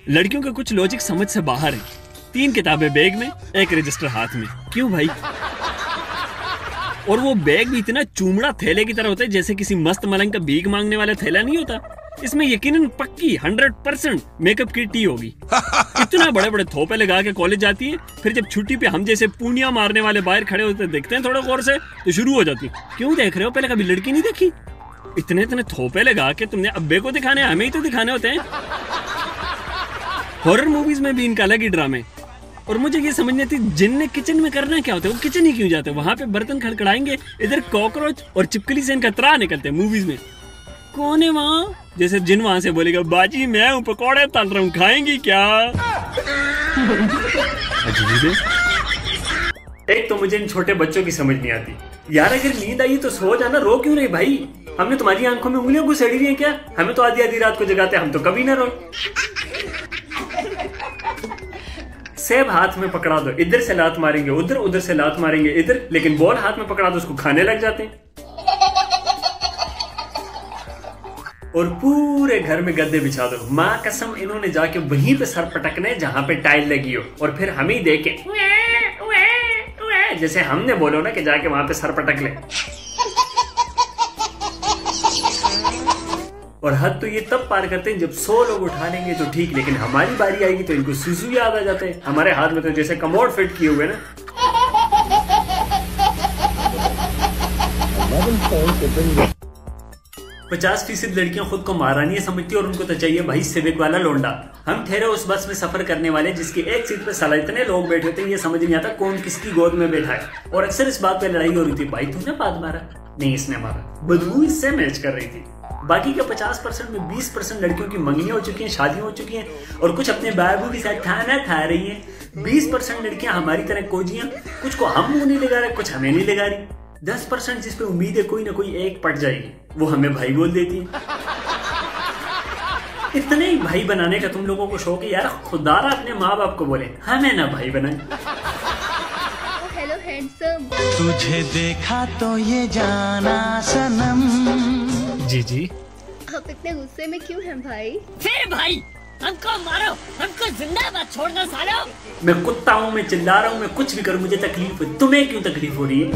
लड़कियों का कुछ लॉजिक समझ से बाहर है। 3 किताबें बैग में, एक रजिस्टर हाथ में। क्यों भाई? और वो बैग भी इतना चूमड़ा थैले की तरह होता है जैसे किसी मस्त मलंग का भीख मांगने वाला थैला नहीं होता। इसमें यकीनन पक्की 100% मेकअप किट ही होगी। इतना बड़े बड़े थोपे लगा के कॉलेज जाती है, फिर जब छुट्टी पे हम जैसे पूनिया मारने वाले बाहर खड़े होते देखते हैं थोड़ा गौर से, तो शुरू हो जाती। क्यों देख रहे हो? पहले कभी लड़की नहीं देखी? इतने इतने थोपे लगा के तुमने अब्बे को दिखाने, हमें ही तो दिखाने होते हैं। हॉरर मूवीज में भी इनका अलग ही ड्रामे। और मुझे ये समझ नहीं आती जिन ने किचन में करना क्या होता है। वो किचन ही क्यों जाते हैं? वहां पे बर्तन खड़खड़ाएंगे, इधर कॉकरोच और चिपकली से इनका त्राह निकलते हैं मूवीज में। कौन है वहाँ? जैसे जिन वहां से बोलेगा बाजी मैं हूँ, पकौड़े तल रहा हूँ, खाएंगी क्या? अजीब है। एक तो मुझे इन छोटे बच्चों की समझ नहीं आती यार। अगर नींद आई तो सो जाना, रो क्यों रही भाई? हमने तुम्हारी आंखों में उंगलियों को सड़ी हुई है क्या? हमें तो आधी आधी रात को जगाते, हम तो कभी ना रोए। सेब हाथ में पकड़ा दो, इधर से लात मारेंगे उधर, उधर से लात मारेंगे इधर, लेकिन बॉल हाथ में पकड़ा दो उसको खाने लग जाते हैं। और पूरे घर में गद्दे बिछा दो, माँ कसम इन्होंने जाके वहीं पे सर पटकने जहां पे टाइल लगी हो, और फिर हम ही देखे जैसे हमने बोलो ना कि जाके वहां पे सर पटक ले। और हद तो ये तब पार करते हैं जब 100 लोग उठा लेंगे तो ठीक, लेकिन हमारी बारी आएगी तो इनको सुसु याद आ जाते हैं। हमारे हाथ में तो जैसे कमोड फिट किए हुए ना। 50% लड़कियां खुद को महारानी समझती और उनको तो चाहिए भाई सिविक वाला लोंडा। हम ठहरे उस बस में सफर करने वाले जिसकी एक सीट पे साला इतने लोग बैठे होते हैं, ये समझ नहीं आता कौन किसकी गोद में बैठा है। और अक्सर इस बात पे लड़ाई हो रही थी, भाई तूने बात मारा, नहीं इसने मारा। बदबू इससे मैच कर रही थी। बाकी के 50% में 20% लड़कियों की मंगनियां हो चुकी हैं, शादियां हो चुकी हैं, और कुछ अपने बाबू के साथ खाना खा रही हैं। 20% लड़कियां हमारी तरह कोजियां, कुछ को हम मुंह नहीं लगा रहे, कुछ हमें नहीं लगा रही। 10% जिस पे उम्मीद है कोई ना कोई एक पट जाएगी, वो हमें भाई बोल देती है। इतने ही भाई बनाने का तुम लोगों को शौक है यार। खुदारा अपने माँ बाप को बोले हमें ना भाई बनाए। हेलो हैंडसम, तुझे देखा तो ये जाना सनम। जी जी। आप इतने गुस्से में क्यों हैं भाई? फिर भाई हमको मारो, हमको जिंदा मत छोड़ना सालो। मैं कुत्ता हूँ, मैं चिल्ला रहा हूँ, मैं कुछ भी करूँ मुझे तकलीफ है। तुम्हें क्यों तकलीफ हो रही है?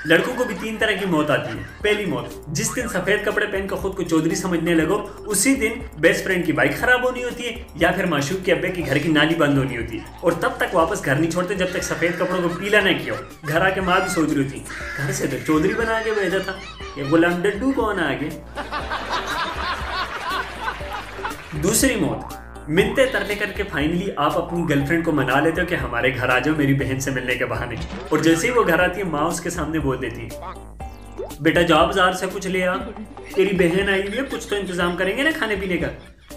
लड़कों को भी 3 तरह की मौत आती है। पहली मौत, जिस दिन सफेद कपड़े पहनकर खुद को चौधरी समझने लगो, उसी दिन बेस्ट फ्रेंड की बाइक खराब होनी होती है, या फिर माशूक के अब्बे की घर की नाली बंद होनी होती है। और तब तक वापस घर नहीं छोड़ते जब तक सफेद कपड़ों को पीला न किया हो। घर आके माँ भी सोच रही होती, घर से तो चौधरी बना के भेजा था, ये गुलाम डड्डू कौन आ गया। दूसरी मौत, मिलते तरले करके फाइनली आप अपनी गर्लफ्रेंड को मना लेते हो कि हमारे घर आ जाओ मेरी बहन से मिलने के बहाने। और जैसे ही वो घर आती है माँ उसके सामने बोल देती है, बेटा जाओ बाजार से कुछ ले आ, तेरी बहन आई हुई है, कुछ तो इंतजाम करेंगे ना खाने पीने का।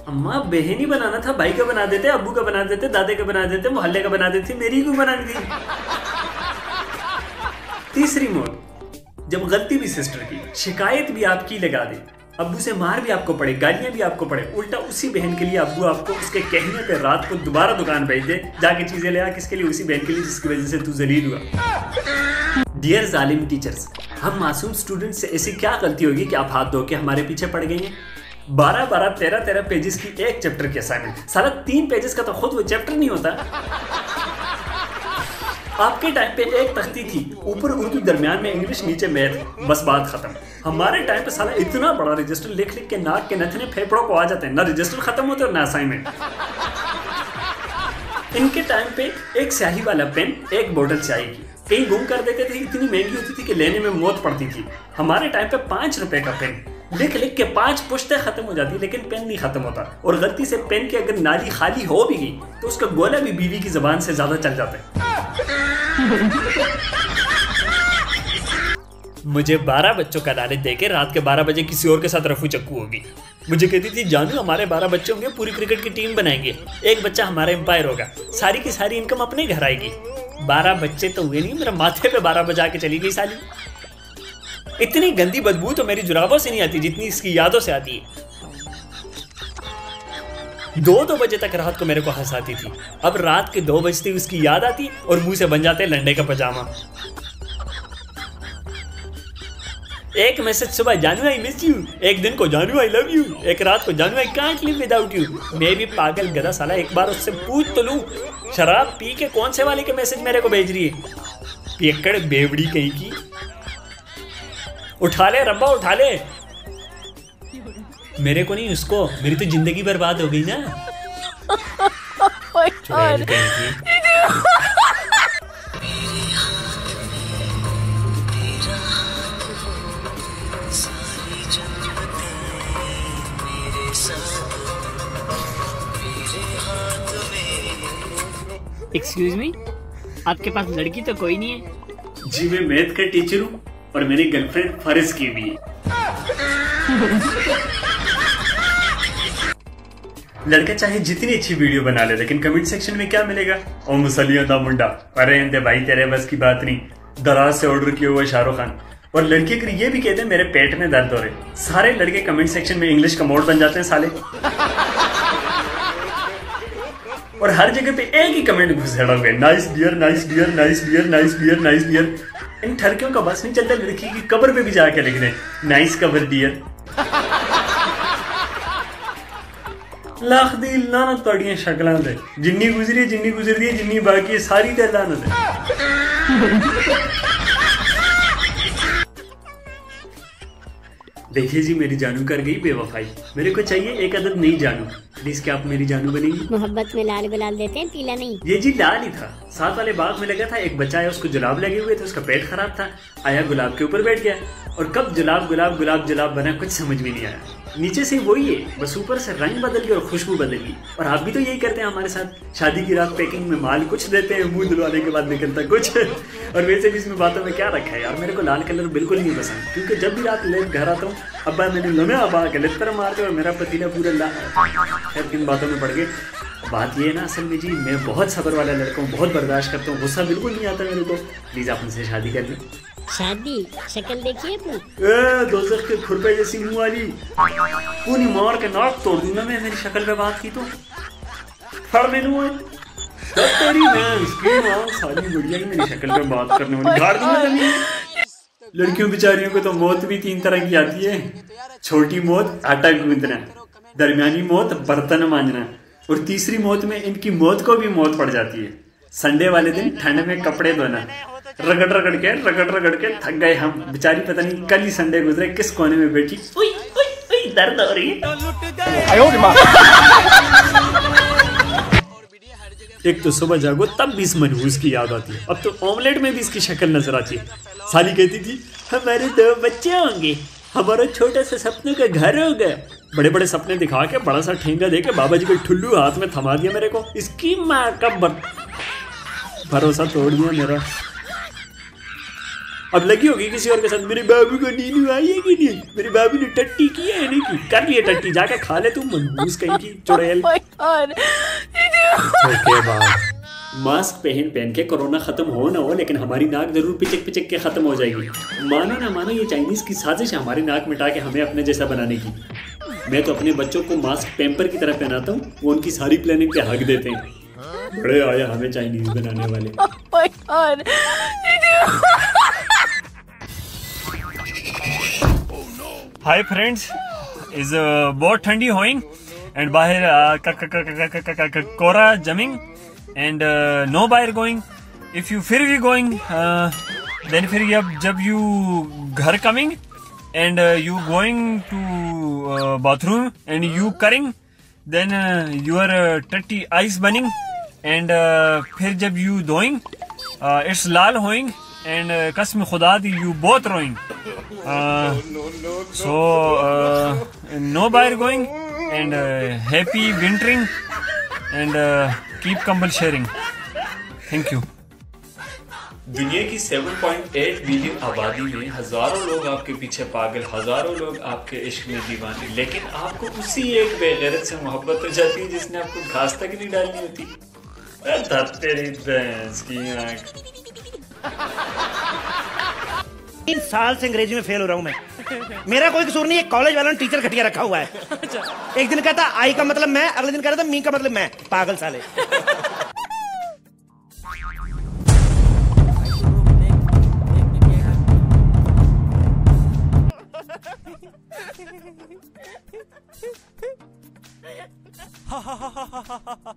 अम्मा बहन ही बनाना था, भाई का बना देते, अब्बू का बना देते, दादे का बना देते, मोहल्ले का बना देते, मेरी क्यों बनानी थी। तीसरी मौत, जब गलती भी सिस्टर की, शिकायत भी आपकी लगा दे, अब्बू से मार भी आपको पड़े, गालियां भी आपको पड़े, उल्टा उसी बहन के लिए अब्बू आपको उसके कहने पे रात को दोबारा दुकान भेज दे, जाके चीजें ले आ, किसके लिए? उसी बहन के लिए जिसकी वजह से तू जलील हुआ। डियर जालिम टीचर्स, हम मासूम स्टूडेंट से ऐसी क्या गलती होगी कि आप हाथ धो के हमारे पीछे पड़ गई हैं? 12-12, 13-13 पेजेस की एक चैप्टर की असाइनमेंट, साला 3 पेजेस का तो खुद वो चैप्टर नहीं होता। आपके टाइम पे एक तख्ती थी, ऊपर उर्दू, दरमियान में इंग्लिश, नीचे मैथ, बस बात खत्म। हमारे टाइम पे साला इतना बड़ा रजिस्टर लिख लिख के नाक के नथने फेफड़ों को आ जाते हैं, ना रजिस्टर खत्म होते और ना असाइनमेंट। इनके टाइम पे एक स्याही वाला पेन, एक बोतल स्याही की, कहीं गुम कर देते थे, इतनी महंगी होती थी कि लेने में मौत पड़ती थी। हमारे टाइम पे 5 रुपए का पेन, लिख लिख के 5 पुश्तें खत्म हो जाती, लेकिन पेन नहीं खत्म होता। और गलती से पेन की अगर नाली खाली हो भी गई तो उसका गोला भी बीवी की जबान से ज्यादा चल जाता है। मुझे 12 बच्चों का लालच देके रात के 12 बजे किसी और के साथ रफू चक्कू होगी। मुझे कहती थी जानू हमारे 12 बच्चे होंगे, पूरी क्रिकेट की टीम बनाएंगे, एक बच्चा हमारा एम्पायर होगा, सारी की सारी इनकम अपने घर आएगी। 12 बच्चे तो हुए नहीं, मेरे माथे पे 12 बजा के चली गई साली। इतनी गंदी बदबू तो मेरी जुराबों से नहीं आती जितनी इसकी यादों से आती है। 2-2 बजे तक रात को मेरे को हंसाती थी, अब रात के 2 बजते उसकी याद आती और मुंह से बन जाते लंडे का पजामा। एक मैसेज सुबह जानू आई मिस यू, एक दिन को जानू आई लव यू, एक रात को जानू I can't live without you. मैं भी पागल गधा साला एक बार उससे पूछ तो लूं, शराब पी के कौन से वाले के मैसेज मेरे को भेज रही है? पियक्कड़ बेवड़ी कहीं की। उठा ले रब्बा उठा ले। मेरे को नहीं उसको, मेरी तो जिंदगी बर्बाद हो गई ना। चुड़ैल कहीं की। एक्सक्यूज मी, आपके पास लड़की तो कोई नहीं है? जी मैं मैथ का टीचर हूँ और मेरी गर्लफ्रेंड फर्ज की भी है। लड़का चाहे जितनी अच्छी वीडियो बना ले, लेकिन कमेंट सेक्शन में क्या मिलेगा? ओ मुसलियों दा मुंडा, अरे इंदे भाई तेरे बस की बात नहीं, दराज से ऑर्डर किया हुआ शाहरुख खान। और लड़के अगर ये भी कहते हैं मेरे पेट में दर्द हो रहे, सारे लड़के कमेंट सेक्शन में इंग्लिश का मोड बन जाते हैं साले। और हर जगह पे एक ही कमेंट घुसेड़ा हुआ है, nice dear nice dear nice dear nice dear nice dear. इन ठरकियों का बस नहीं चलता लड़की की कब्र पे भी जाके लिख दें नाइस कब्र डियर। लाख दी लानत तोड़ियां शक्लां दे, जिन्नी गुजरी जिन्नी बाकी है सारी ते लानत है। देखिए जी मेरी जानू कर गई बेवफाई, मेरे को चाहिए एक अदद नई जानू। प्लीज क्या आप मेरी जानू बनेगी? मोहब्बत में लाल गुलाल देते हैं, पीला नहीं। ये जी लाल ही था। साथ वाले बाग में लगा था, एक बच्चा आया उसको जुलाब लगे हुए थे, उसका पेट खराब था, आया गुलाब के ऊपर बैठ गया और कब जुलाब गुलाब गुलाब जुलाब बना कुछ समझ में नहीं आया। नीचे से वही है, बस ऊपर से रंग बदल गया और खुशबू बदल गई। और आप भी तो यही करते हैं हमारे साथ, शादी की रात पैकिंग में माल कुछ देते हैं, मुंह धुलवाने के बाद निकलता कुछ। और वैसे भी इसमें बातों में क्या रखा है यार, मेरे को लाल कलर बिल्कुल नहीं पसंद, क्योंकि जब भी रात लेट घर आता हूँ अब्बा मैंने लमे अब्बा के लितर मारते और मेरा पतीला पूरा खैर किन बातों में पड़ गए। बात ये है ना असल में जी, मैं बहुत सब्र वाला लड़का हूँ, बहुत बर्दाश्त करता हूँ, गुस्सा बिल्कुल नहीं आता मेरे को। प्लीज आप मुझसे शादी कर लें। शादी? शक्ल देखिए अपनी। दोज़ख के खुरपे जैसी मुंह वाली, पूरी मार के नाक तोड़ दूंगा मैं मेरी शक्ल पे बात की तो। फड़ में लूँ तेरी मैं सारी बढ़िया ही मेरी शक्ल पे बात करने वाली गाड़ दूंगा। लड़कियों बेचारियों को तो मौत भी 3 तरह की आती है, छोटी मौत आटा गूंदना, दरमियानी मौत बर्तन मांजना और तीसरी मौत में इनकी मौत को भी मौत पड़ जाती है। संडे वाले दिन ठंड में कपड़े धोना, रगड़ रगड़ के थक गए हम। बेचारी पता नहीं कल ही संडे गुजरे किस कोने में बैठी, उई उई उई दर्द हो रही है। एक तो सुबह जागो तब भी इस मनहूस की याद आती है, अब तो ऑमलेट में भी इसकी शक्ल नजर आती है। साली कहती थी हमारे 2 बच्चे होंगे, हमारा छोटा सा सपनों का घर होगा। बड़े बड़े सपने दिखा के बड़ा सा ठेंगा दे के बाबा जी को ठुल्लू हाथ में थमा दिया मेरे को। इसकी माँ का भरोसा तोड़ दिया मेरा। अब लगी होगी किसी और के साथ, मेरे बाबू को नींद आई है कि नहीं, मेरे बाबू ने टट्टी की है नहीं की, कर लिए टट्टी, जाके खा ले तू मनहूस कहीं की चुड़ैल। मास्क पहन के कोरोना खत्म हो ना हो, लेकिन हमारी नाक जरूर पिचक के खत्म हो जाएगी। मानो ना मानो ये चाइनीज की साजिश है हमारी नाक मिटा के हमें अपने जैसा बनाने की। मैं तो अपने बच्चों को मास्क पेम्पर की तरह पहनाता हूँ, वो उनकी सारी प्लानिंग पे हक देते हैं। बड़े आया हमें चाइनीज बनाने वाले। हाय फ्रेंड्स, इज बहुत ठंडी होइंग एंड बाहर कोरा जमिंग एंड नो बाहर गोइंग। इफ यू फिर भी गोइंग देन फिर जब यू घर coming and you going to bathroom and you करिंग देन यूर टट्टी आइस बनिंग एंड फिर जब यू धोइंग इट्स लाल होइंग एंड कसम खुदा दी यू बोथ रोइंग। So no बाहर going and happy wintering and keep कंबल शेयरिंग। Thank you. दुनिया की 7.8 बिलियन आबादी में हजारों लोग आपके पीछे पागल, हजारों लोग आपके इश्क में दीवाने, लेकिन आपको उसी एक बेगैरत से मोहब्बत हो जाती है जिसने आपको घास तक नहीं डालनी होती। तेरी भैंस की आंख। 3 साल से अंग्रेजी में फेल हो रहा हूँ मैं। मेरा कोई कसूर नहीं है, कॉलेज वालों ने टीचर घटिया रखा हुआ है। एक दिन कहता आई का मतलब मैं, अगले दिन कह रहा था मी का मतलब मैं। पागल साले। हा हा हा हा हा हा।